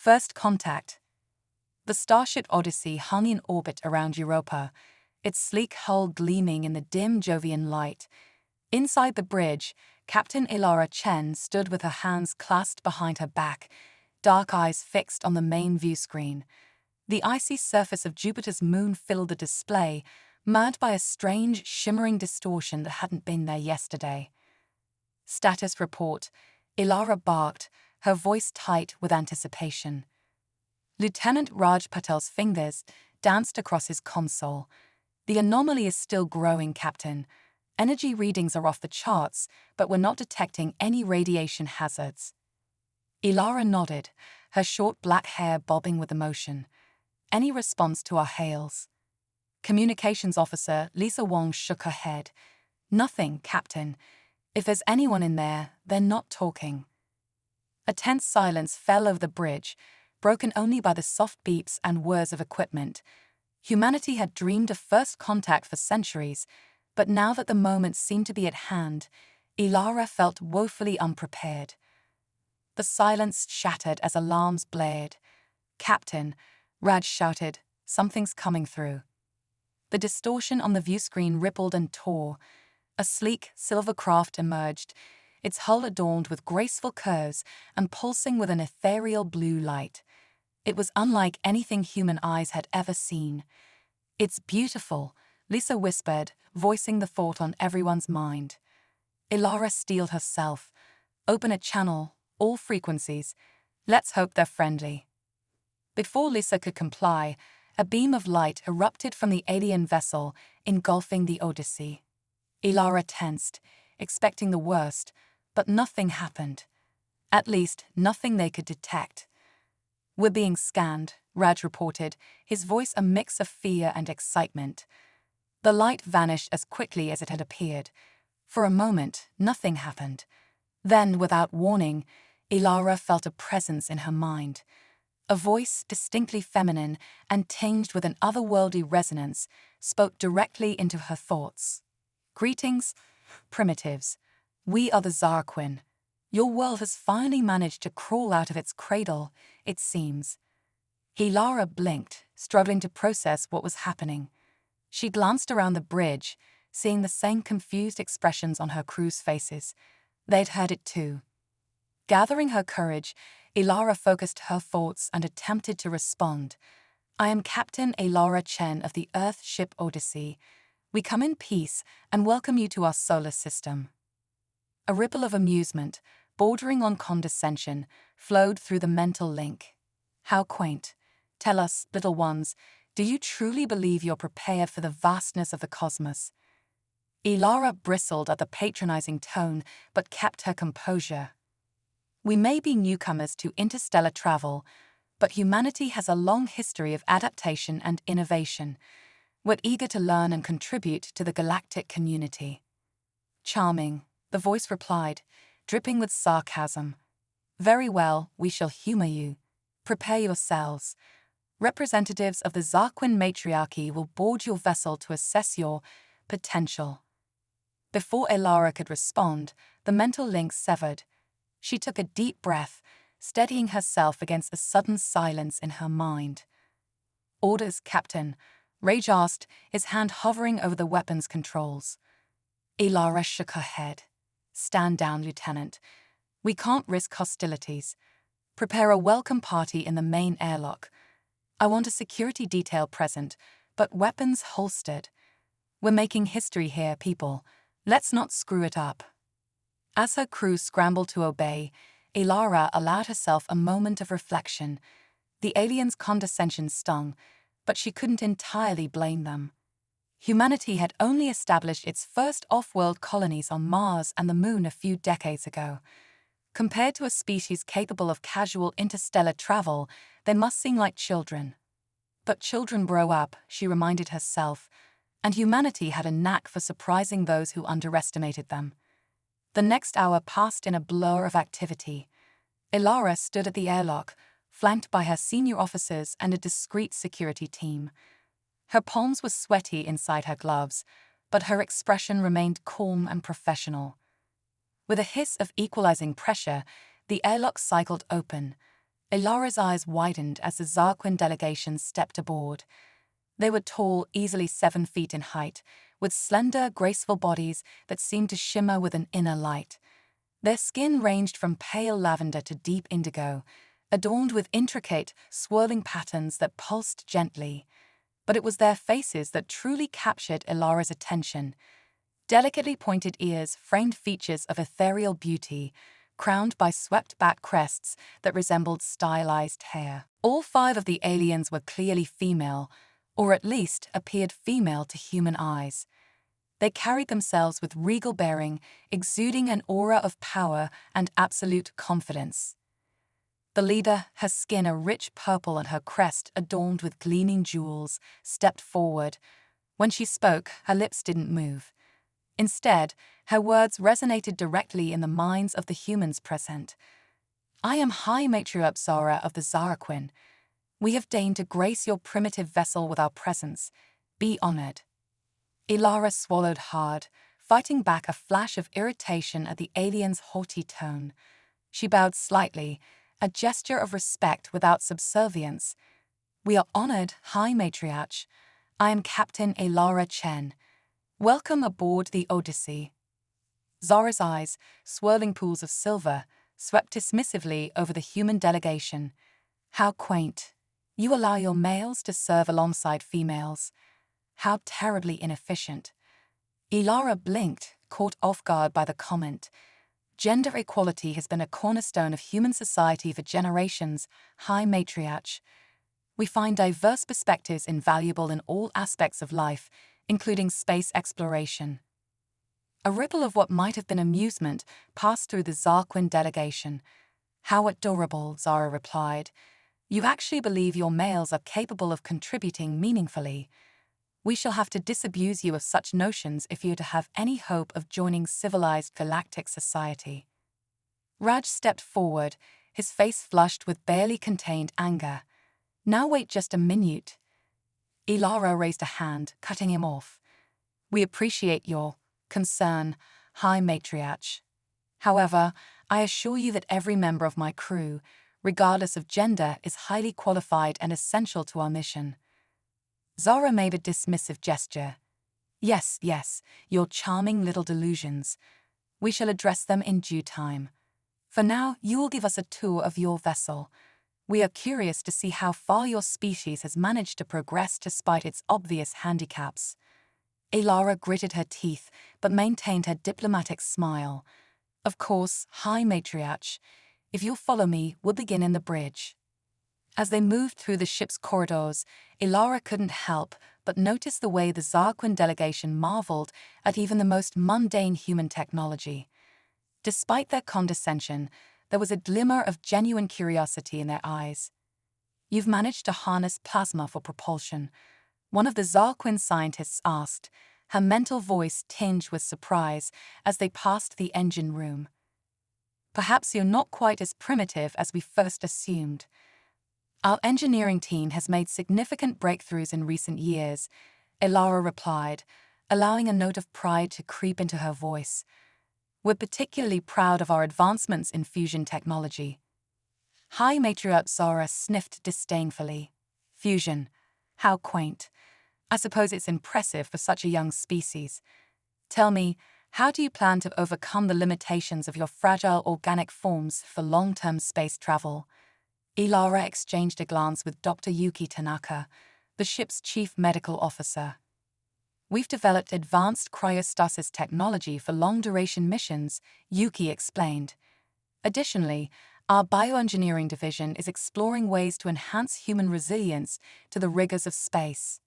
First contact. The Starship Odyssey hung in orbit around Europa, its sleek hull gleaming in the dim Jovian light. Inside the bridge, Captain Ilara Chen stood with her hands clasped behind her back, dark eyes fixed on the main view screen. The icy surface of Jupiter's moon filled the display, marred by a strange, shimmering distortion that hadn't been there yesterday. Status report, Ilara barked, her voice tight with anticipation. Lieutenant Raj Patel's fingers danced across his console. The anomaly is still growing, Captain. Energy readings are off the charts, but we're not detecting any radiation hazards. Ilara nodded, her short black hair bobbing with emotion. Any response to our hails? Communications officer Lisa Wong shook her head. Nothing, Captain. If there's anyone in there, they're not talking. A tense silence fell over the bridge, broken only by the soft beeps and whirs of equipment. Humanity had dreamed of first contact for centuries, but now that the moment seemed to be at hand, Ilara felt woefully unprepared. The silence shattered as alarms blared. "Captain," Raj shouted, "something's coming through." The distortion on the viewscreen rippled and tore. A sleek, silver craft emerged, its hull adorned with graceful curves and pulsing with an ethereal blue light. It was unlike anything human eyes had ever seen. "It's beautiful," Lisa whispered, voicing the thought on everyone's mind. Ilara steeled herself. "Open a channel, all frequencies. Let's hope they're friendly." Before Lisa could comply, a beam of light erupted from the alien vessel, engulfing the Odyssey. Ilara tensed, expecting the worst, but nothing happened. At least, nothing they could detect. "We're being scanned," Raj reported, his voice a mix of fear and excitement. The light vanished as quickly as it had appeared. For a moment, nothing happened. Then, without warning, Ilara felt a presence in her mind. A voice, distinctly feminine and tinged with an otherworldly resonance, spoke directly into her thoughts. "Greetings, primitives. We are the Zarquin. Your world has finally managed to crawl out of its cradle, it seems." Ilara blinked, struggling to process what was happening. She glanced around the bridge, seeing the same confused expressions on her crew's faces. They'd heard it too. Gathering her courage, Ilara focused her thoughts and attempted to respond. "I am Captain Ilara Chen of the Earth ship Odyssey. We come in peace and welcome you to our solar system." A ripple of amusement, bordering on condescension, flowed through the mental link. "How quaint. Tell us, little ones, do you truly believe you're prepared for the vastness of the cosmos?" Ilara bristled at the patronizing tone, but kept her composure. "We may be newcomers to interstellar travel, but humanity has a long history of adaptation and innovation. We're eager to learn and contribute to the galactic community." "Charming," the voice replied, dripping with sarcasm. "Very well, we shall humor you. Prepare yourselves. Representatives of the Zarquin matriarchy will board your vessel to assess your potential." Before Ilara could respond, the mental link severed. She took a deep breath, steadying herself against the sudden silence in her mind. "Orders, Captain," Raj asked, his hand hovering over the weapons controls. Ilara shook her head. "Stand down, Lieutenant. We can't risk hostilities. Prepare a welcome party in the main airlock. I want a security detail present, but weapons holstered. We're making history here, people. Let's not screw it up." As her crew scrambled to obey, Ilara allowed herself a moment of reflection. The aliens' condescension stung, but she couldn't entirely blame them. Humanity had only established its first off-world colonies on Mars and the Moon a few decades ago. Compared to a species capable of casual interstellar travel, they must seem like children. But children grow up, she reminded herself, and humanity had a knack for surprising those who underestimated them. The next hour passed in a blur of activity. Ilara stood at the airlock, flanked by her senior officers and a discreet security team. Her palms were sweaty inside her gloves, but her expression remained calm and professional. With a hiss of equalizing pressure, the airlock cycled open. Ilara's eyes widened as the Zarquin delegation stepped aboard. They were tall, easily 7 feet in height, with slender, graceful bodies that seemed to shimmer with an inner light. Their skin ranged from pale lavender to deep indigo, adorned with intricate, swirling patterns that pulsed gently. But it was their faces that truly captured Ilara's attention. Delicately pointed ears framed features of ethereal beauty, crowned by swept-back crests that resembled stylized hair. All 5 of the aliens were clearly female, or at least appeared female to human eyes. They carried themselves with regal bearing, exuding an aura of power and absolute confidence. The leader, her skin a rich purple and her crest adorned with gleaming jewels, stepped forward. When she spoke, her lips didn't move. Instead, her words resonated directly in the minds of the humans present. "I am High Matriarch Zara of the Zarquin. We have deigned to grace your primitive vessel with our presence. Be honored." Ilara swallowed hard, fighting back a flash of irritation at the alien's haughty tone. She bowed slightly, a gesture of respect without subservience. "We are honored, High Matriarch. I am Captain Ilara Chen. Welcome aboard the Odyssey." Zara's eyes, swirling pools of silver, swept dismissively over the human delegation. "How quaint. You allow your males to serve alongside females. How terribly inefficient." Ilara blinked, caught off guard by the comment. "Gender equality has been a cornerstone of human society for generations, High Matriarch. We find diverse perspectives invaluable in all aspects of life, including space exploration." A ripple of what might have been amusement passed through the Zarquin delegation. "How adorable," Zara replied. "You actually believe your males are capable of contributing meaningfully. We shall have to disabuse you of such notions if you're to have any hope of joining civilized galactic society." Raj stepped forward, his face flushed with barely contained anger. "Now wait just a minute." Ilara raised a hand, cutting him off. "We appreciate your concern, High Matriarch. However, I assure you that every member of my crew, regardless of gender, is highly qualified and essential to our mission." Zara made a dismissive gesture. Yes, your charming little delusions. We shall address them in due time. For now, you will give us a tour of your vessel. We are curious to see how far your species has managed to progress despite its obvious handicaps." Ilara gritted her teeth, but maintained her diplomatic smile. "Of course, High Matriarch. If you'll follow me, we'll begin in the bridge." As they moved through the ship's corridors, Ilara couldn't help but notice the way the Zarquin delegation marveled at even the most mundane human technology. Despite their condescension, there was a glimmer of genuine curiosity in their eyes. "You've managed to harness plasma for propulsion," one of the Zarquin scientists asked, her mental voice tinged with surprise as they passed the engine room. "Perhaps you're not quite as primitive as we first assumed. Our engineering team has made significant breakthroughs in recent years," Ilara replied, allowing a note of pride to creep into her voice. "We're particularly proud of our advancements in fusion technology." High Matriarch Zara sniffed disdainfully. "Fusion. How quaint. I suppose it's impressive for such a young species. Tell me, how do you plan to overcome the limitations of your fragile organic forms for long-term space travel?" Ilara exchanged a glance with Dr. Yuki Tanaka, the ship's chief medical officer. "We've developed advanced cryostasis technology for long-duration missions," Yuki explained. "Additionally, our bioengineering division is exploring ways to enhance human resilience to the rigors of space."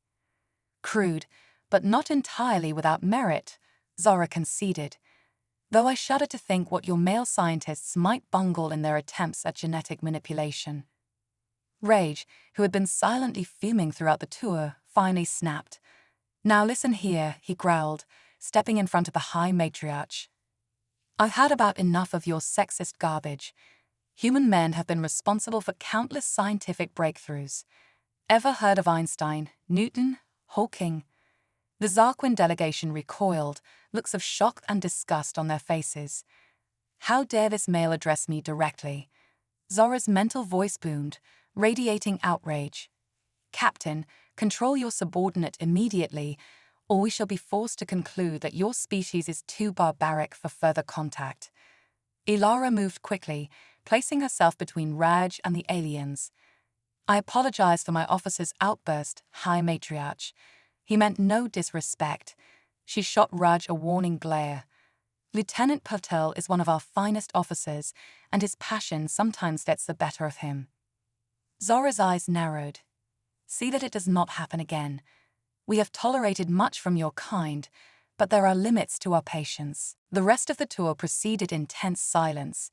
"Crude, but not entirely without merit," Zara conceded. "Though I shudder to think what your male scientists might bungle in their attempts at genetic manipulation." Rage, who had been silently fuming throughout the tour, finally snapped. "Now listen here," he growled, stepping in front of the High Matriarch. "I've had about enough of your sexist garbage. Human men have been responsible for countless scientific breakthroughs. Ever heard of Einstein, Newton, Hawking?" The Zarquin delegation recoiled, looks of shock and disgust on their faces. "How dare this male address me directly?" Zora's mental voice boomed, radiating outrage. Captain, control your subordinate immediately, or we shall be forced to conclude that your species is too barbaric for further contact. Ilara moved quickly, placing herself between Raj and the aliens. I apologize for my officer's outburst, High Matriarch. He meant no disrespect. She shot Raj a warning glare. Lieutenant Patel is one of our finest officers, and his passion sometimes gets the better of him. Zora's eyes narrowed. See that it does not happen again. We have tolerated much from your kind, but there are limits to our patience. The rest of the tour proceeded in tense silence.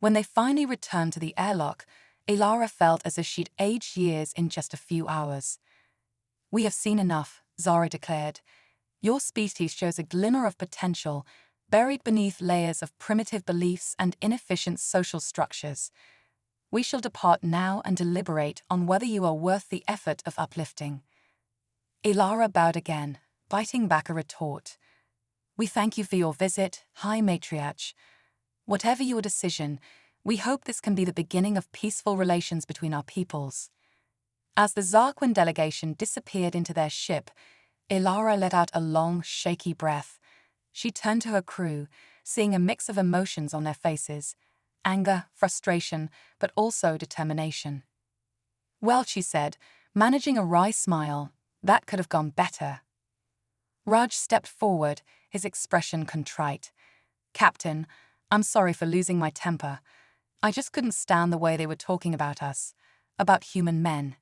When they finally returned to the airlock, Ilara felt as if she'd aged years in just a few hours. We have seen enough, Zora declared. Your species shows a glimmer of potential, buried beneath layers of primitive beliefs and inefficient social structures. We shall depart now and deliberate on whether you are worth the effort of uplifting. Ilara bowed again, biting back a retort. We thank you for your visit, High Matriarch. Whatever your decision, we hope this can be the beginning of peaceful relations between our peoples. As the Zarquin delegation disappeared into their ship, Ilara let out a long, shaky breath. She turned to her crew, seeing a mix of emotions on their faces: anger, frustration, but also determination. Well, she said, managing a wry smile, that could have gone better. Raj stepped forward, his expression contrite. Captain, I'm sorry for losing my temper. I just couldn't stand the way they were talking about us, about human men.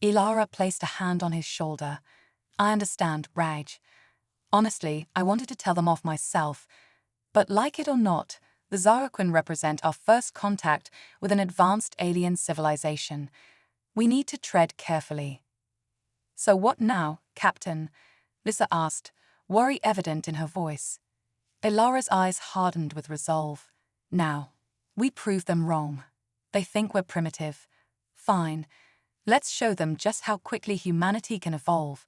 Ilara placed a hand on his shoulder. I understand, Raj. Honestly, I wanted to tell them off myself, but like it or not, the Zarquin represent our first contact with an advanced alien civilization. We need to tread carefully. So what now, Captain? Lissa asked, worry evident in her voice. Ilara's eyes hardened with resolve. Now, we prove them wrong. They think we're primitive. Fine. Let's show them just how quickly humanity can evolve.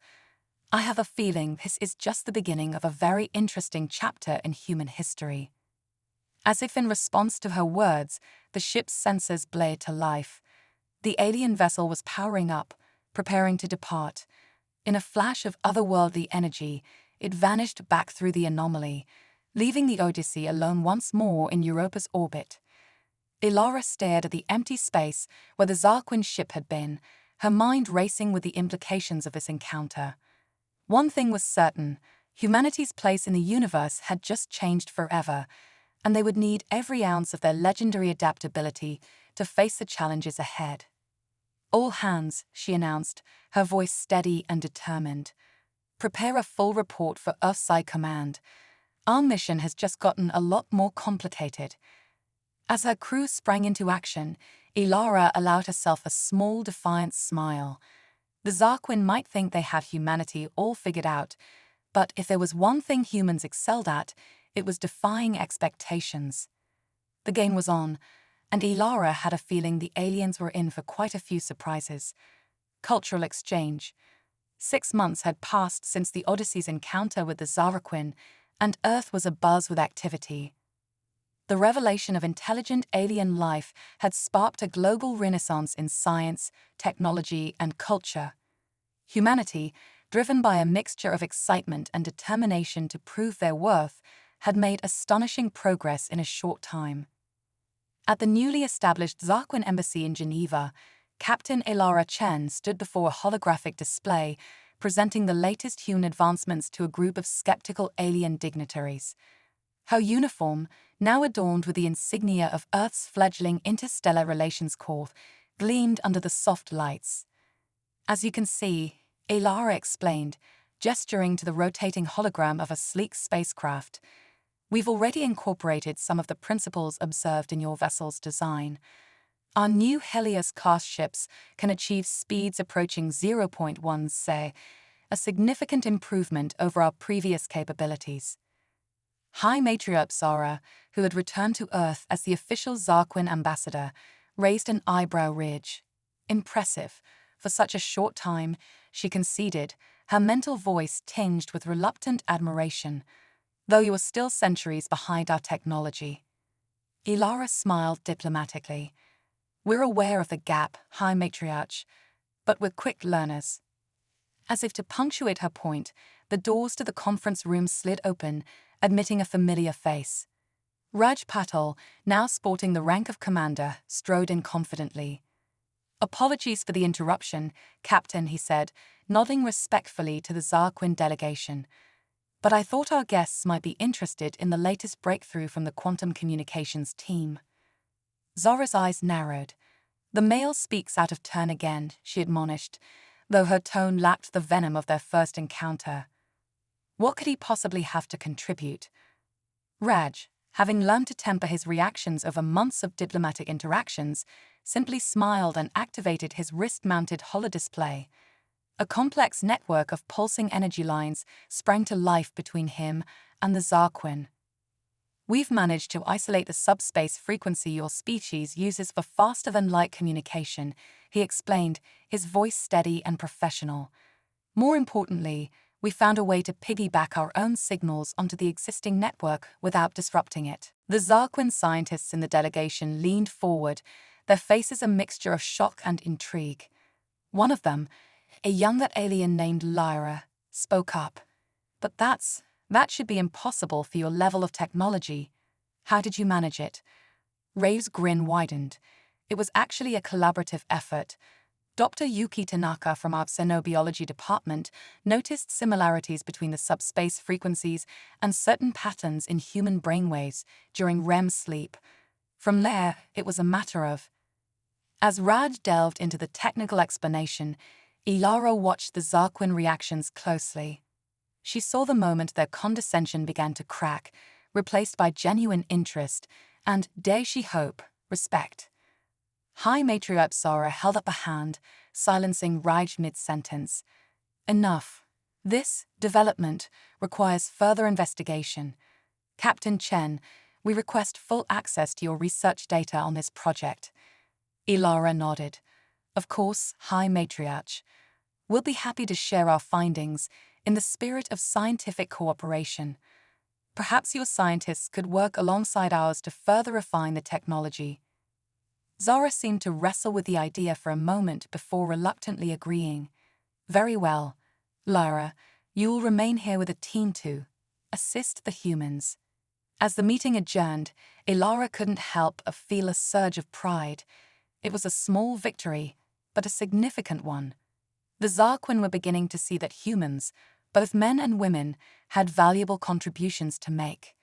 I have a feeling this is just the beginning of a very interesting chapter in human history. As if in response to her words, the ship's sensors blared to life. The alien vessel was powering up, preparing to depart. In a flash of otherworldly energy, it vanished back through the anomaly, leaving the Odyssey alone once more in Europa's orbit. Ilara stared at the empty space where the Zarquin ship had been, her mind racing with the implications of this encounter. One thing was certain: humanity's place in the universe had just changed forever, and they would need every ounce of their legendary adaptability to face the challenges ahead. All hands, she announced, her voice steady and determined. Prepare a full report for Earthside Command. Our mission has just gotten a lot more complicated. As her crew sprang into action, Ilara allowed herself a small, defiant smile. The Zarquin might think they had humanity all figured out, but if there was one thing humans excelled at, it was defying expectations. The game was on, and Ilara had a feeling the aliens were in for quite a few surprises. Cultural exchange. 6 months had passed since the Odyssey's encounter with the Zarquin, and Earth was abuzz with activity. The revelation of intelligent alien life had sparked a global renaissance in science, technology, and culture. Humanity, driven by a mixture of excitement and determination to prove their worth, had made astonishing progress in a short time. At the newly established Zarquin embassy in Geneva, Captain Ilara Chen stood before a holographic display, presenting the latest human advancements to a group of skeptical alien dignitaries. Her uniform, now adorned with the insignia of Earth's fledgling Interstellar Relations Corps, gleamed under the soft lights. As you can see, Ilara explained, gesturing to the rotating hologram of a sleek spacecraft, we've already incorporated some of the principles observed in your vessel's design. Our new Helios-class ships can achieve speeds approaching 0.1 Se, a significant improvement over our previous capabilities. High Matriarch Zara, who had returned to Earth as the official Zarquin ambassador, raised an eyebrow ridge. Impressive. For such a short time, she conceded, her mental voice tinged with reluctant admiration. Though you are still centuries behind our technology. Ilara smiled diplomatically. We're aware of the gap, High Matriarch, but we're quick learners. As if to punctuate her point, the doors to the conference room slid open, admitting a familiar face. Raj Patel, now sporting the rank of commander, strode in confidently. "Apologies for the interruption, Captain," he said, nodding respectfully to the Zarquin delegation. "But I thought our guests might be interested in the latest breakthrough from the quantum communications team." Zora's eyes narrowed. "The male speaks out of turn again," she admonished, though her tone lacked the venom of their first encounter. What could he possibly have to contribute? Raj, having learned to temper his reactions over months of diplomatic interactions, simply smiled and activated his wrist-mounted holodisplay. A complex network of pulsing energy lines sprang to life between him and the Zarquin. "We've managed to isolate the subspace frequency your species uses for faster-than-light communication," he explained, his voice steady and professional. "More importantly, we found a way to piggyback our own signals onto the existing network without disrupting it." The Zarquin scientists in the delegation leaned forward, their faces a mixture of shock and intrigue. One of them, a young alien named Lyra, spoke up. "But that should be impossible for your level of technology. How did you manage it?" Rave's grin widened. "It was actually a collaborative effort. Dr. Yuki Tanaka from our xenobiology department noticed similarities between the subspace frequencies and certain patterns in human brainwaves during REM sleep. From there, it was a matter of..." As Raj delved into the technical explanation, Ilara watched the Zarquin reactions closely. She saw the moment their condescension began to crack, replaced by genuine interest and, dare she hope, respect. High Matriarch Zora held up a hand, silencing Raj mid-sentence. "Enough. This development requires further investigation. Captain Chen, we request full access to your research data on this project." Ilara nodded. "Of course, High Matriarch. We'll be happy to share our findings in the spirit of scientific cooperation. Perhaps your scientists could work alongside ours to further refine the technology." Zora seemed to wrestle with the idea for a moment before reluctantly agreeing. "Very well. Lyra, you will remain here with a team to assist the humans." As the meeting adjourned, Ilara couldn't help but feel a surge of pride. It was a small victory, but a significant one. The Zarquin were beginning to see that humans, both men and women, had valuable contributions to make.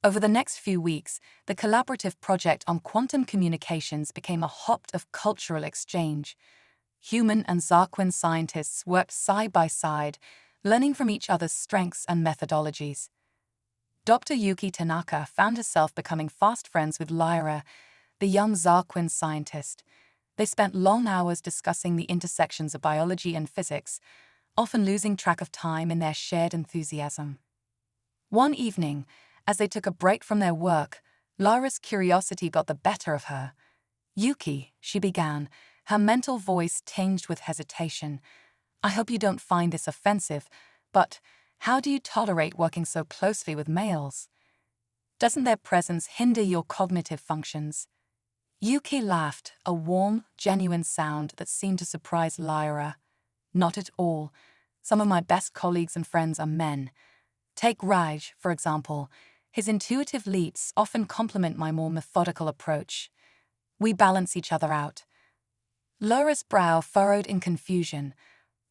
Over the next few weeks, the collaborative project on quantum communications became a hotbed of cultural exchange. Human and Zarquin scientists worked side by side, learning from each other's strengths and methodologies. Dr. Yuki Tanaka found herself becoming fast friends with Lyra, the young Zarquin scientist. They spent long hours discussing the intersections of biology and physics, often losing track of time in their shared enthusiasm. One evening, as they took a break from their work, Lyra's curiosity got the better of her. "Yuki," she began, her mental voice tinged with hesitation, "I hope you don't find this offensive, but how do you tolerate working so closely with males? Doesn't their presence hinder your cognitive functions?" Yuki laughed, a warm, genuine sound that seemed to surprise Lyra. "Not at all. Some of my best colleagues and friends are men. Take Raj, for example. His intuitive leaps often complement my more methodical approach. We balance each other out." Lyra's brow furrowed in confusion.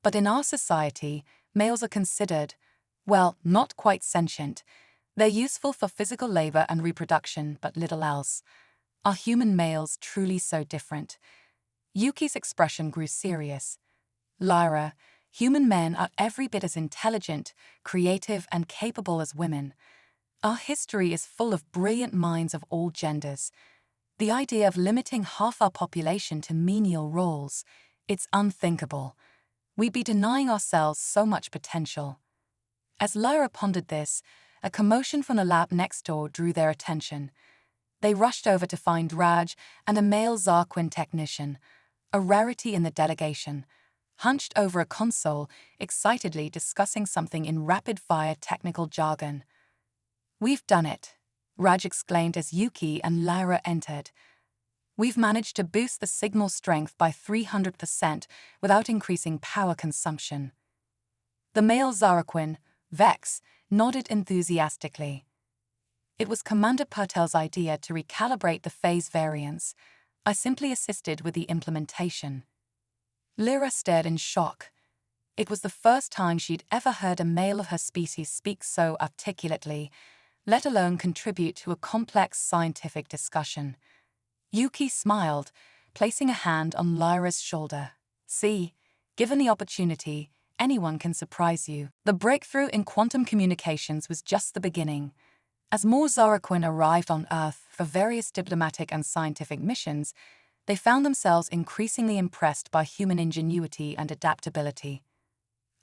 "But in our society, males are considered, well, not quite sentient. They're useful for physical labor and reproduction, but little else. Are human males truly so different?" Yuki's expression grew serious. "Lyra, human men are every bit as intelligent, creative, and capable as women. Our history is full of brilliant minds of all genders. The idea of limiting half our population to menial roles, it's unthinkable. We'd be denying ourselves so much potential." As Lyra pondered this, a commotion from the lab next door drew their attention. They rushed over to find Raj and a male Zarquin technician, a rarity in the delegation, hunched over a console, excitedly discussing something in rapid-fire technical jargon. "We've done it," Raj exclaimed as Yuki and Lyra entered. We've managed to boost the signal strength by 300% without increasing power consumption. The male Zaraquin, Vex, nodded enthusiastically. It was Commander Purtell's idea to recalibrate the phase variance. I simply assisted with the implementation. Lyra stared in shock. It was the first time she'd ever heard a male of her species speak so articulately, let alone contribute to a complex scientific discussion. Yuki smiled, placing a hand on Lyra's shoulder. See, given the opportunity, anyone can surprise you. The breakthrough in quantum communications was just the beginning. As more Zaraquin arrived on Earth for various diplomatic and scientific missions, they found themselves increasingly impressed by human ingenuity and adaptability.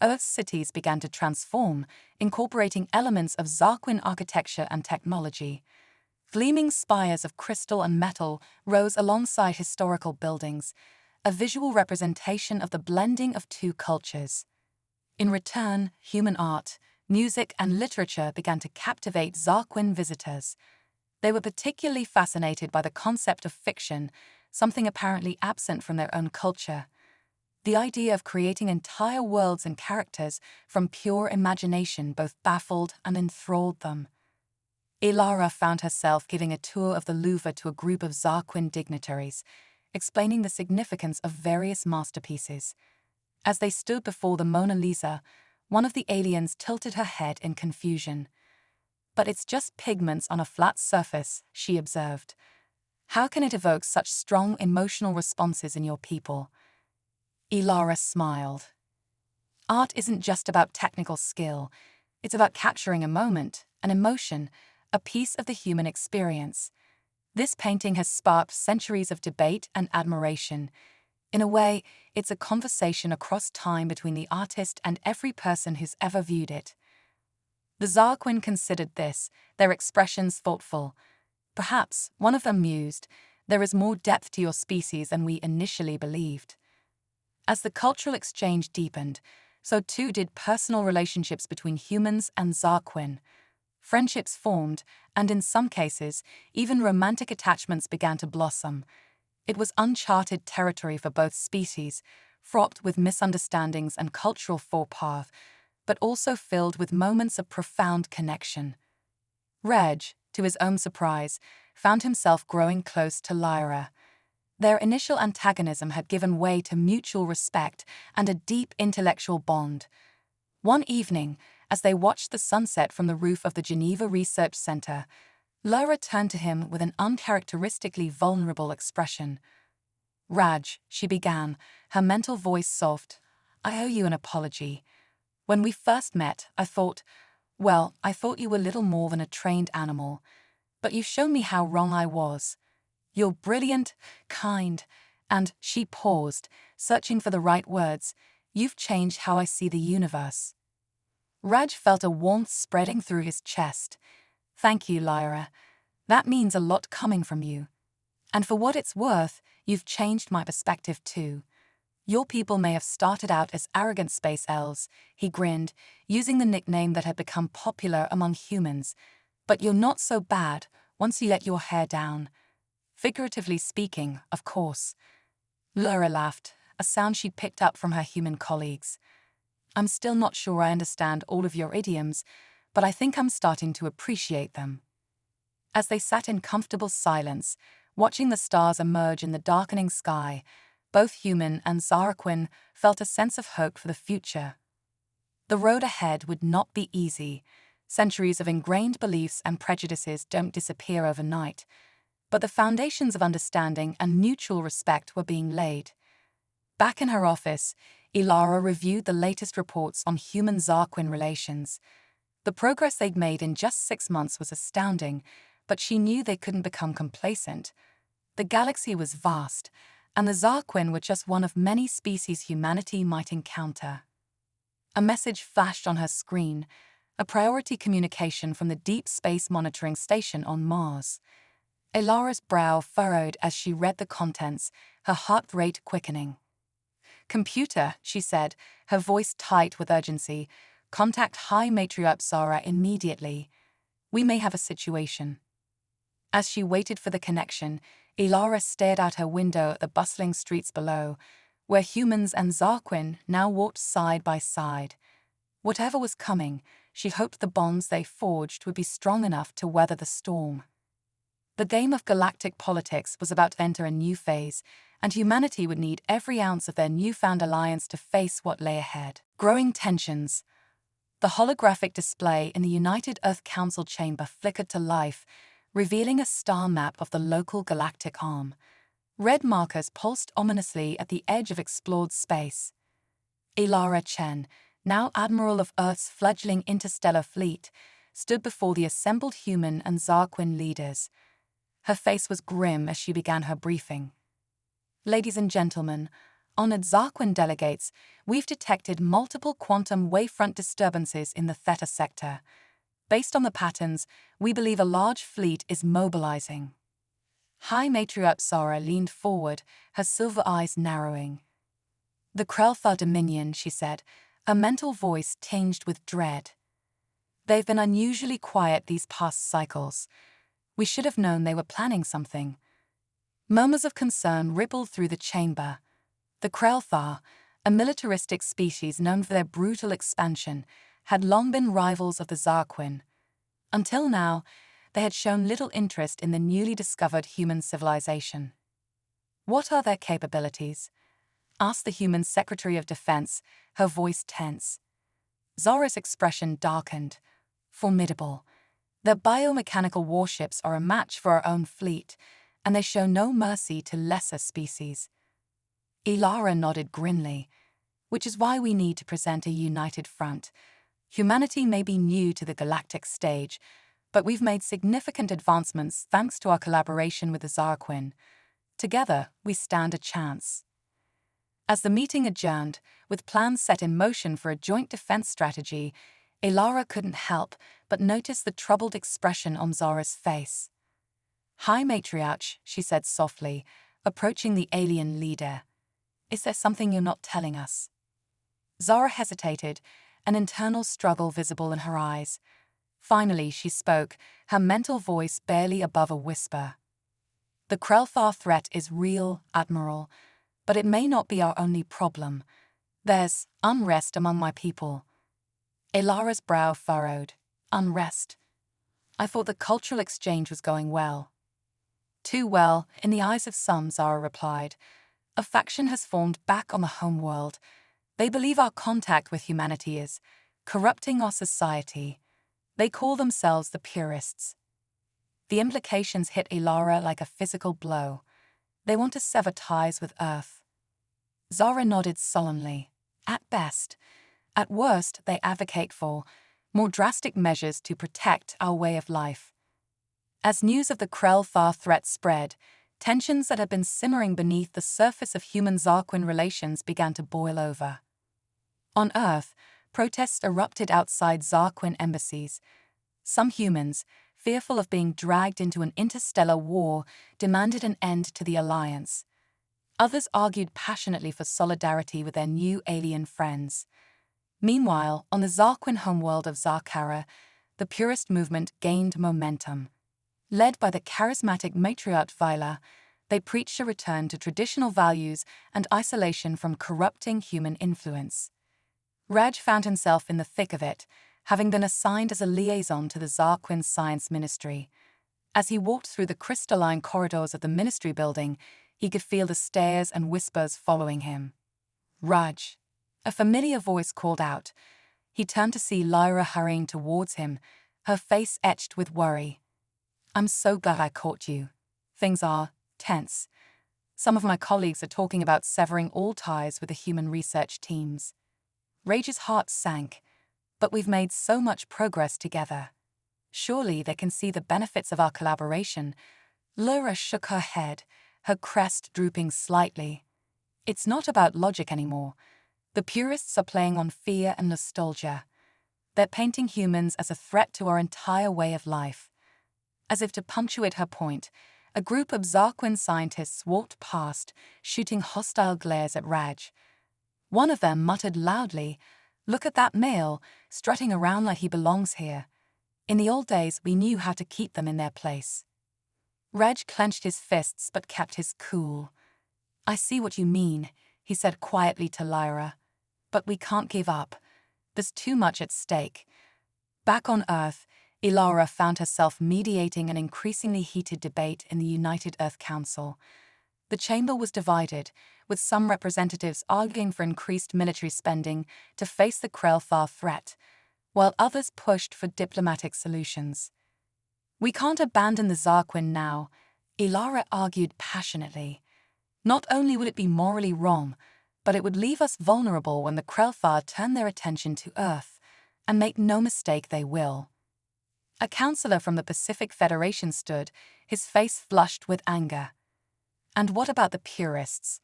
Earth's cities began to transform, incorporating elements of Zaraquin architecture and technology. Gleaming spires of crystal and metal rose alongside historical buildings, a visual representation of the blending of two cultures. In return, human art, music, and literature began to captivate Zaraquin visitors. They were particularly fascinated by the concept of fiction, something apparently absent from their own culture. The idea of creating entire worlds and characters from pure imagination both baffled and enthralled them. Ilara found herself giving a tour of the Louvre to a group of Zaraquin dignitaries, explaining the significance of various masterpieces. As they stood before the Mona Lisa, one of the aliens tilted her head in confusion. But it's just pigments on a flat surface, she observed. How can it evoke such strong emotional responses in your people? Ilara smiled. Art isn't just about technical skill. It's about capturing a moment, an emotion, a piece of the human experience. This painting has sparked centuries of debate and admiration. In a way, it's a conversation across time between the artist and every person who's ever viewed it. The Zaraquin considered this, their expressions thoughtful. Perhaps, one of them mused, there is more depth to your species than we initially believed. As the cultural exchange deepened, so too did personal relationships between humans and Zaraquin. Friendships formed, and in some cases, even romantic attachments began to blossom. It was uncharted territory for both species, fraught with misunderstandings and cultural faux pas, but also filled with moments of profound connection. Reg, to his own surprise, found himself growing close to Lyra. Their initial antagonism had given way to mutual respect and a deep intellectual bond. One evening, as they watched the sunset from the roof of the Geneva Research Center, Lyra turned to him with an uncharacteristically vulnerable expression. Raj, she began, her mental voice soft, I owe you an apology. When we first met, I thought you were little more than a trained animal. But you've shown me how wrong I was. You're brilliant, kind, and she paused, searching for the right words. You've changed how I see the universe. Raj felt a warmth spreading through his chest. Thank you, Lyra. That means a lot coming from you. And for what it's worth, you've changed my perspective too. Your people may have started out as arrogant space elves, he grinned, using the nickname that had become popular among humans. But you're not so bad once you let your hair down. Figuratively speaking, of course. Lyra laughed, a sound she'd picked up from her human colleagues. I'm still not sure I understand all of your idioms, but I think I'm starting to appreciate them. As they sat in comfortable silence, watching the stars emerge in the darkening sky, both human and Zaraquin felt a sense of hope for the future. The road ahead would not be easy. Centuries of ingrained beliefs and prejudices don't disappear overnight, but the foundations of understanding and mutual respect were being laid. Back in her office, Ilara reviewed the latest reports on human-Zaraquin relations. The progress they'd made in just 6 months was astounding, but she knew they couldn't become complacent. The galaxy was vast, and the Zaraquin were just one of many species humanity might encounter. A message flashed on her screen, a priority communication from the Deep Space Monitoring Station on Mars. Ilara's brow furrowed as she read the contents, her heart rate quickening. Computer, she said, her voice tight with urgency, contact High Matriarch Zara immediately. We may have a situation. As she waited for the connection, Ilara stared out her window at the bustling streets below, where humans and Zarquin now walked side by side. Whatever was coming, she hoped the bonds they forged would be strong enough to weather the storm. The game of galactic politics was about to enter a new phase, and humanity would need every ounce of their newfound alliance to face what lay ahead. Growing tensions. The holographic display in the United Earth Council chamber flickered to life, revealing a star map of the local galactic arm. Red markers pulsed ominously at the edge of explored space. Ilara Chen, now Admiral of Earth's fledgling interstellar fleet, stood before the assembled human and Zarquin leaders. Her face was grim as she began her briefing. Ladies and gentlemen, honored Zarquin delegates, we've detected multiple quantum wavefront disturbances in the Theta sector. Based on the patterns, we believe a large fleet is mobilizing. High Matriarch Zara leaned forward, her silver eyes narrowing. The Krelthar Dominion, she said, a mental voice tinged with dread. They've been unusually quiet these past cycles. We should have known they were planning something. Murmurs of concern rippled through the chamber. The Krelthar, a militaristic species known for their brutal expansion, had long been rivals of the Zarquin. Until now, they had shown little interest in the newly discovered human civilization. What are their capabilities? Asked the human Secretary of Defense, her voice tense. Zora's expression darkened. Formidable. Their biomechanical warships are a match for our own fleet, and they show no mercy to lesser species. Ilara nodded grimly, which is why we need to present a united front. Humanity may be new to the galactic stage, but we've made significant advancements thanks to our collaboration with the Zarquin. Together, we stand a chance. As the meeting adjourned, with plans set in motion for a joint defense strategy, Ilara couldn't help but notice the troubled expression on Zara's face. High Matriarch, she said softly, approaching the alien leader. Is there something you're not telling us? Zara hesitated, an internal struggle visible in her eyes. Finally, she spoke, her mental voice barely above a whisper. The Krelthar threat is real, Admiral, but it may not be our only problem. There's unrest among my people. Ilara's brow furrowed. Unrest. I thought the cultural exchange was going well. Too well, in the eyes of some, Zara replied. A faction has formed back on the homeworld. They believe our contact with humanity is corrupting our society. They call themselves the purists. The implications hit Ilara like a physical blow. They want to sever ties with Earth. Zara nodded solemnly. At best. At worst, they advocate for more drastic measures to protect our way of life. As news of the Krelthar threat spread, tensions that had been simmering beneath the surface of human-Zarquin relations began to boil over. On Earth, protests erupted outside Zarquin embassies. Some humans, fearful of being dragged into an interstellar war, demanded an end to the alliance. Others argued passionately for solidarity with their new alien friends. Meanwhile, on the Zarquin homeworld of Zarkara, the purist movement gained momentum. Led by the charismatic matriarch Vila, they preached a return to traditional values and isolation from corrupting human influence. Raj found himself in the thick of it, having been assigned as a liaison to the Zarquin Science Ministry. As he walked through the crystalline corridors of the ministry building, he could feel the stares and whispers following him. Raj. A familiar voice called out. He turned to see Lyra hurrying towards him, her face etched with worry. I'm so glad I caught you. Things are tense. Some of my colleagues are talking about severing all ties with the human research teams. Rage's heart sank. But we've made so much progress together. Surely they can see the benefits of our collaboration. Lyra shook her head, her crest drooping slightly. It's not about logic anymore. The purists are playing on fear and nostalgia. They're painting humans as a threat to our entire way of life. As if to punctuate her point, a group of Zarquin scientists walked past, shooting hostile glares at Raj. One of them muttered loudly, "Look at that male, strutting around like he belongs here. In the old days, we knew how to keep them in their place." Reg clenched his fists but kept his cool. "I see what you mean," he said quietly to Lyra. "But we can't give up. There's too much at stake." Back on Earth, Ilara found herself mediating an increasingly heated debate in the United Earth Council. The chamber was divided, with some representatives arguing for increased military spending to face the Krell-Far threat, while others pushed for diplomatic solutions. "We can't abandon the Zarquin now," Ilara argued passionately. "Not only would it be morally wrong, but it would leave us vulnerable when the Krell-Far turn their attention to Earth, and make no mistake they will." A counselor from the Pacific Federation stood, his face flushed with anger. "And what about the purists?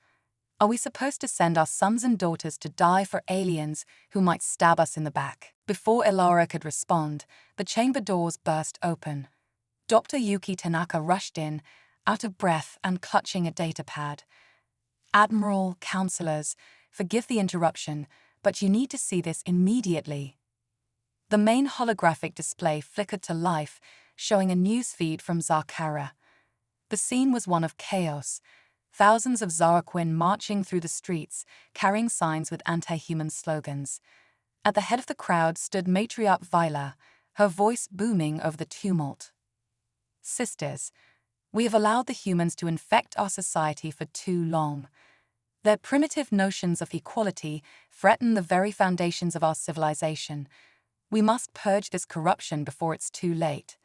Are we supposed to send our sons and daughters to die for aliens who might stab us in the back?" Before Ilara could respond, the chamber doors burst open. Dr. Yuki Tanaka rushed in, out of breath and clutching a datapad. "Admiral, counselors, forgive the interruption, but you need to see this immediately." The main holographic display flickered to life, showing a newsfeed from Zarkara. The scene was one of chaos. Thousands of Zarquin marching through the streets, carrying signs with anti-human slogans. At the head of the crowd stood Matriarch Vila, her voice booming over the tumult. "Sisters, we have allowed the humans to infect our society for too long. Their primitive notions of equality threaten the very foundations of our civilization. We must purge this corruption before it's too late."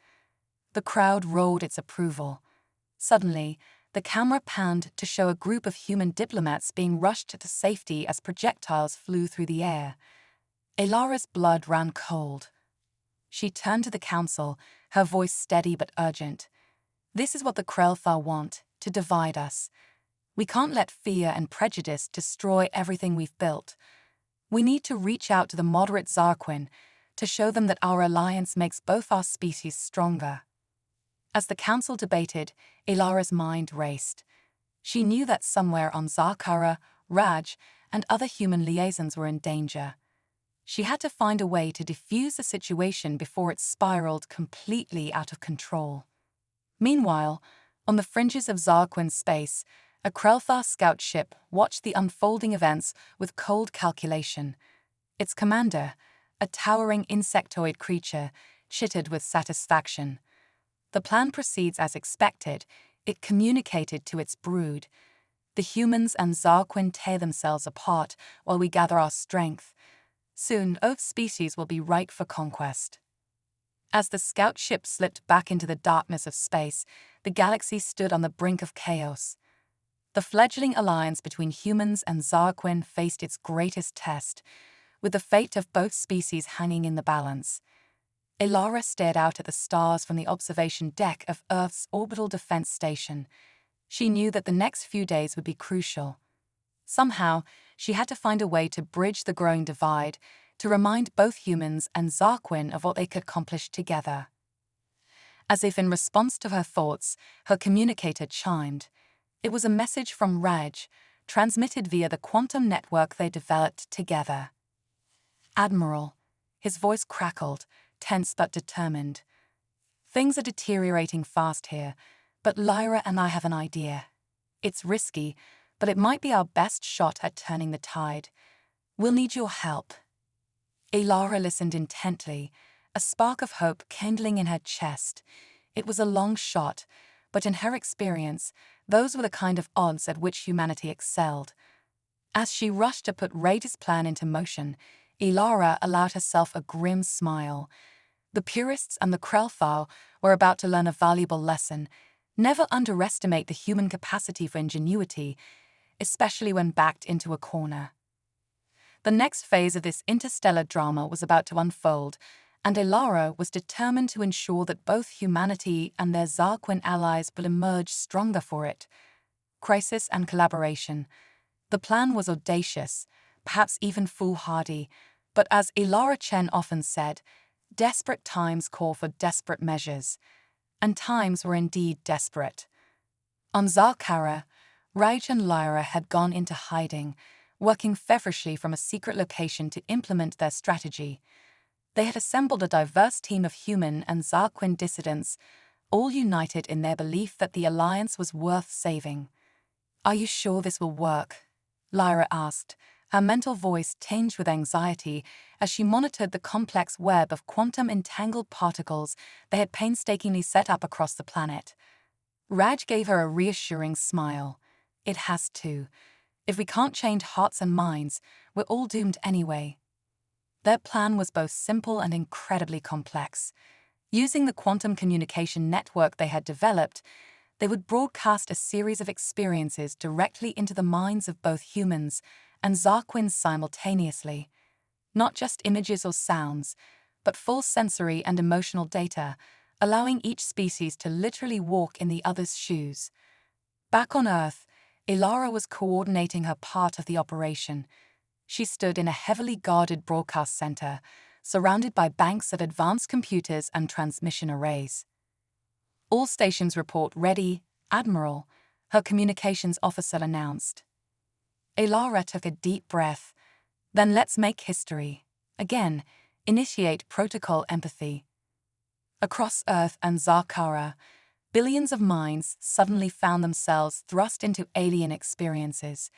The crowd roared its approval. Suddenly, the camera panned to show a group of human diplomats being rushed to safety as projectiles flew through the air. Ilara's blood ran cold. She turned to the council, her voice steady but urgent. "This is what the Krell-Far want, to divide us. We can't let fear and prejudice destroy everything we've built. We need to reach out to the moderate Zarquin to show them that our alliance makes both our species stronger." As the council debated, Ilara's mind raced. She knew that somewhere on Zarkara, Raj, and other human liaisons were in danger. She had to find a way to defuse the situation before it spiraled completely out of control. Meanwhile, on the fringes of Zarquin space, a Krell-Far scout ship watched the unfolding events with cold calculation. Its commander, a towering insectoid creature, chittered with satisfaction. "The plan proceeds as expected," it communicated to its brood. "The humans and Zarquin tear themselves apart while we gather our strength. Soon, both species will be ripe for conquest." As the scout ship slipped back into the darkness of space, the galaxy stood on the brink of chaos. The fledgling alliance between humans and Zarquin faced its greatest test, with the fate of both species hanging in the balance. Ilara stared out at the stars from the observation deck of Earth's orbital defense station. She knew that the next few days would be crucial. Somehow, she had to find a way to bridge the growing divide, to remind both humans and Zarquin of what they could accomplish together. As if in response to her thoughts, her communicator chimed. It was a message from Raj, transmitted via the quantum network they developed together. "Admiral," his voice crackled, tense but determined. "Things are deteriorating fast here, but Lyra and I have an idea. It's risky, but it might be our best shot at turning the tide. We'll need your help." Ilara listened intently, a spark of hope kindling in her chest. It was a long shot, but in her experience, those were the kind of odds at which humanity excelled. As she rushed to put Raida's plan into motion, Ilara allowed herself a grim smile. The purists and the Krell-Far were about to learn a valuable lesson. Never underestimate the human capacity for ingenuity, especially when backed into a corner. The next phase of this interstellar drama was about to unfold, and Ilara was determined to ensure that both humanity and their Zarquin allies would emerge stronger for it. Crisis and collaboration. The plan was audacious, perhaps even foolhardy, but as Ilara Chen often said, desperate times call for desperate measures. And times were indeed desperate. On Zarkara, Raj and Lyra had gone into hiding, working feverishly from a secret location to implement their strategy. They had assembled a diverse team of human and Zarquin dissidents, all united in their belief that the alliance was worth saving. "Are you sure this will work?" Lyra asked, her mental voice tinged with anxiety as she monitored the complex web of quantum-entangled particles they had painstakingly set up across the planet. Raj gave her a reassuring smile. "It has to. If we can't change hearts and minds, we're all doomed anyway." Their plan was both simple and incredibly complex. Using the quantum communication network they had developed, they would broadcast a series of experiences directly into the minds of both humans and Zarquins simultaneously. Not just images or sounds, but full sensory and emotional data, allowing each species to literally walk in the other's shoes. Back on Earth, Ilara was coordinating her part of the operation. She stood in a heavily guarded broadcast center, surrounded by banks of advanced computers and transmission arrays. "All stations report ready, Admiral," her communications officer announced. Ilara took a deep breath. "Then let's make history. Again, initiate protocol empathy." Across Earth and Zarkara, billions of minds suddenly found themselves thrust into alien experiences.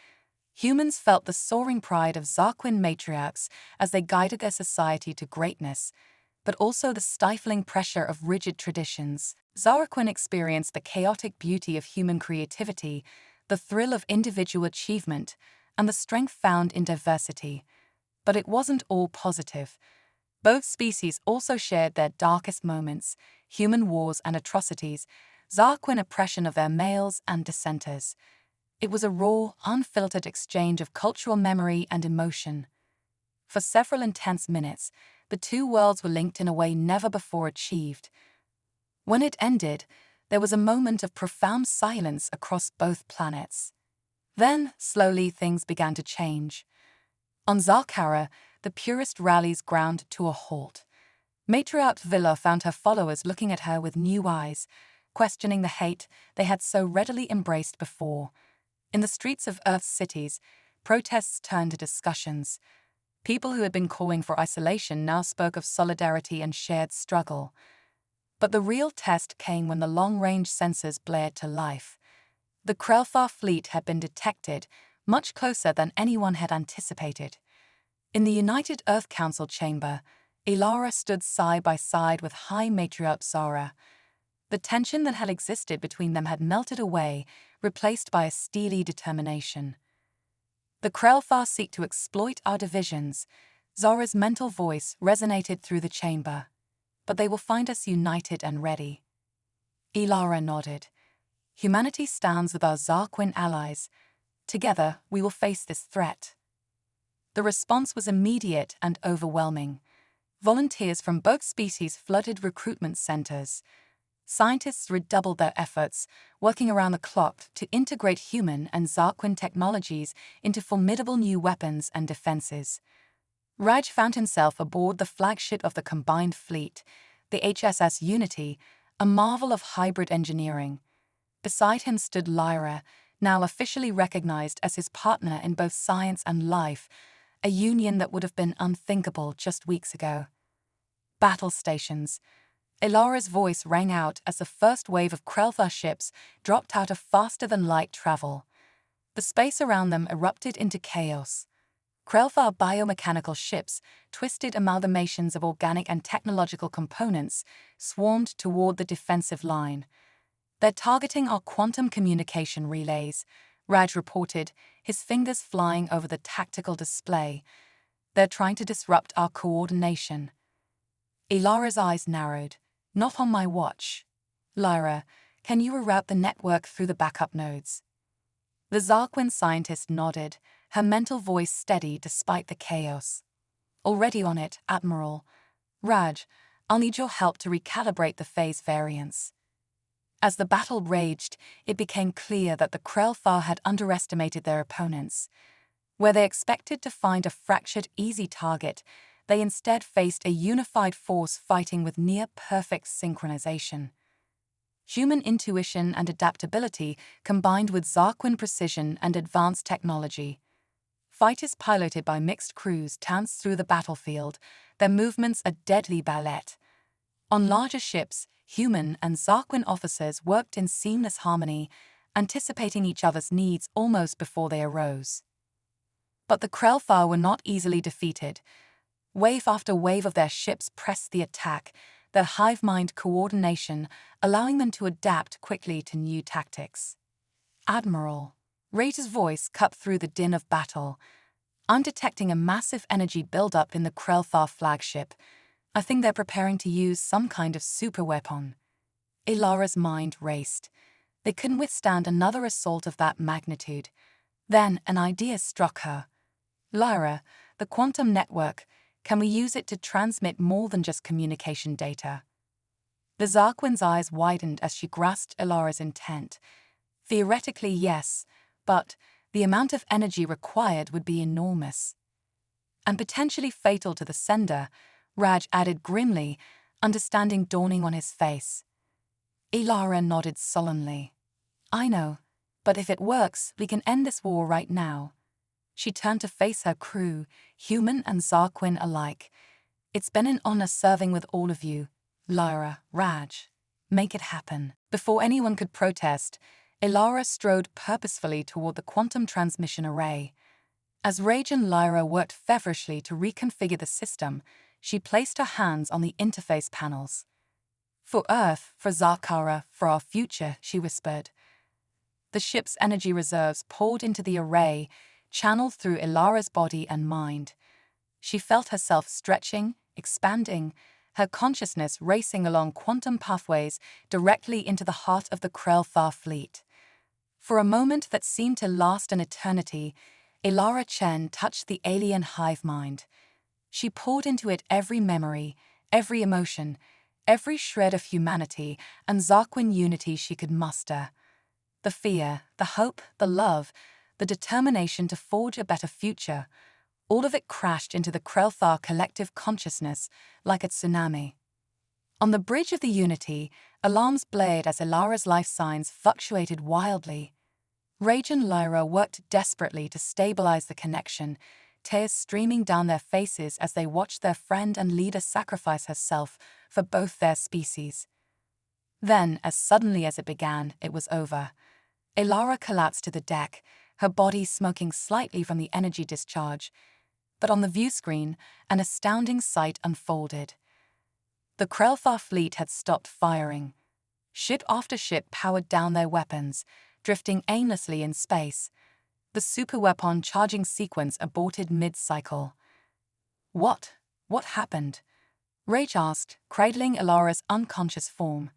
Humans felt the soaring pride of Zarquin matriarchs as they guided their society to greatness, but also the stifling pressure of rigid traditions. Zarquin experienced the chaotic beauty of human creativity, the thrill of individual achievement, and the strength found in diversity. But it wasn't all positive. Both species also shared their darkest moments, human wars and atrocities, Zarquin oppression of their males and dissenters. It was a raw, unfiltered exchange of cultural memory and emotion. For several intense minutes, the two worlds were linked in a way never before achieved. When it ended, there was a moment of profound silence across both planets. Then, slowly, things began to change. On Zarkara, the purist rallies ground to a halt. Matriarch Villa found her followers looking at her with new eyes, questioning the hate they had so readily embraced before. In the streets of Earth's cities, protests turned to discussions. People who had been calling for isolation now spoke of solidarity and shared struggle. But the real test came when the long-range sensors blared to life. The Krelfar fleet had been detected, much closer than anyone had anticipated. In the United Earth Council chamber, Ilara stood side by side with High Matriarch Zara. The tension that had existed between them had melted away, replaced by a steely determination. "The Krelfar seek to exploit our divisions," Zara's mental voice resonated through the chamber. "But they will find us united and ready." Ilara nodded. "Humanity stands with our Zarquin allies. Together, we will face this threat." The response was immediate and overwhelming. Volunteers from both species flooded recruitment centers. Scientists redoubled their efforts, working around the clock to integrate human and Zarquin technologies into formidable new weapons and defenses. Raj found himself aboard the flagship of the combined fleet, the HSS Unity, a marvel of hybrid engineering. Beside him stood Lyra, now officially recognized as his partner in both science and life, a union that would have been unthinkable just weeks ago. Battle stations. Ilara's voice rang out as the first wave of Krelfar ships dropped out of faster-than-light travel. The space around them erupted into chaos. Krelfar biomechanical ships, twisted amalgamations of organic and technological components, swarmed toward the defensive line. "They're targeting our quantum communication relays," Raj reported, his fingers flying over the tactical display. "They're trying to disrupt our coordination." Ilara's eyes narrowed. "Not on my watch." "Lyra, can you reroute the network through the backup nodes?" The Zarquin scientist nodded, her mental voice steady despite the chaos. "Already on it, Admiral. Raj, I'll need your help to recalibrate the phase variance." As the battle raged, it became clear that the Krelfar had underestimated their opponents. Where they expected to find a fractured, easy target, they instead faced a unified force fighting with near-perfect synchronization. Human intuition and adaptability combined with Zarquin precision and advanced technology. Fighters piloted by mixed crews danced through the battlefield, their movements a deadly ballet. On larger ships, human and Zarquin officers worked in seamless harmony, anticipating each other's needs almost before they arose. But the Krelthar were not easily defeated. Wave after wave of their ships pressed the attack, their hive-mind coordination allowing them to adapt quickly to new tactics. Admiral, Ray's voice cut through the din of battle. I'm detecting a massive energy buildup in the Krelthar flagship. I think they're preparing to use some kind of superweapon. Ilara's mind raced. They couldn't withstand another assault of that magnitude. Then an idea struck her. Lyra, the quantum network, can we use it to transmit more than just communication data? The Zarquin's eyes widened as she grasped Ilara's intent. Theoretically, yes, but the amount of energy required would be enormous. And potentially fatal to the sender, Raj added grimly, understanding dawning on his face. Ilara nodded sullenly. I know, but if it works, we can end this war right now. She turned to face her crew, human and Zarquin alike. It's been an honor serving with all of you. Lyra, Raj, make it happen. Before anyone could protest, Ilara strode purposefully toward the quantum transmission array. As Rage and Lyra worked feverishly to reconfigure the system, she placed her hands on the interface panels. For Earth, for Zarkara, for our future, she whispered. The ship's energy reserves poured into the array, channeled through Ilara's body and mind. She felt herself stretching, expanding, her consciousness racing along quantum pathways directly into the heart of the Krelthar fleet. For a moment that seemed to last an eternity, Ilara Chen touched the alien hive mind. She poured into it every memory, every emotion, every shred of humanity and Zarquin unity she could muster. The fear, the hope, the love, the determination to forge a better future, all of it crashed into the Krelthar collective consciousness like a tsunami. On the bridge of the Unity, alarms blared as Ilara's life signs fluctuated wildly. Rage and Lyra worked desperately to stabilize the connection, tears streaming down their faces as they watched their friend and leader sacrifice herself for both their species. Then, as suddenly as it began, it was over. Ilara collapsed to the deck, her body smoking slightly from the energy discharge. But on the view screen, an astounding sight unfolded. The Krelthar fleet had stopped firing. Ship after ship powered down their weapons, drifting aimlessly in space. The superweapon charging sequence aborted mid-cycle. What happened? Rage asked, cradling Ilara's unconscious form.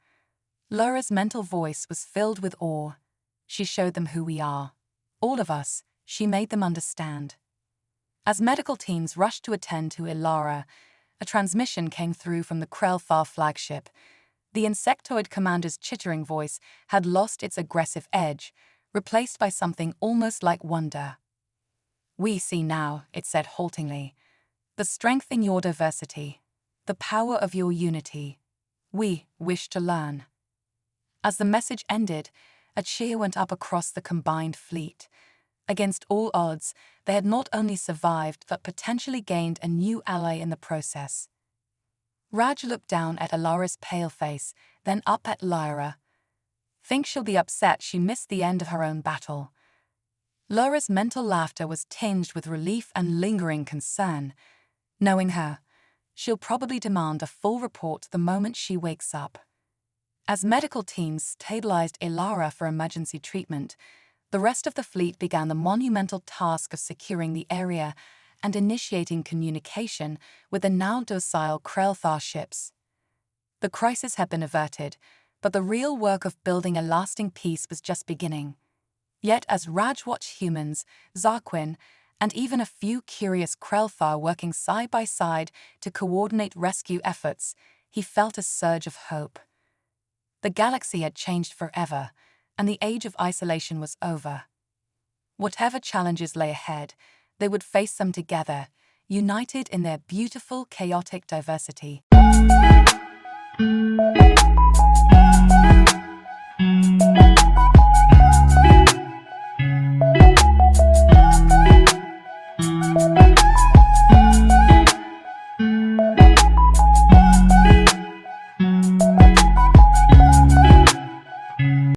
Lyra's mental voice was filled with awe. She showed them who we are. All of us, she made them understand. As medical teams rushed to attend to Ilara, a transmission came through from the Krelthar flagship. The insectoid commander's chittering voice had lost its aggressive edge, replaced by something almost like wonder. We see now, it said haltingly, the strength in your diversity, the power of your unity. We wish to learn. As the message ended, a cheer went up across the combined fleet. Against all odds, they had not only survived but potentially gained a new ally in the process. Raj looked down at Ilara's pale face, then up at Lyra. Think she'll be upset she missed the end of her own battle. Lyra's mental laughter was tinged with relief and lingering concern. Knowing her, she'll probably demand a full report the moment she wakes up. As medical teams stabilized Ilara for emergency treatment, the rest of the fleet began the monumental task of securing the area and initiating communication with the now docile Krelthar ships. The crisis had been averted, but the real work of building a lasting peace was just beginning. Yet as Raj watched humans, Zarquin, and even a few curious Krelthar working side by side to coordinate rescue efforts, he felt a surge of hope. The galaxy had changed forever, and the age of isolation was over. Whatever challenges lay ahead, they would face them together, united in their beautiful, chaotic diversity.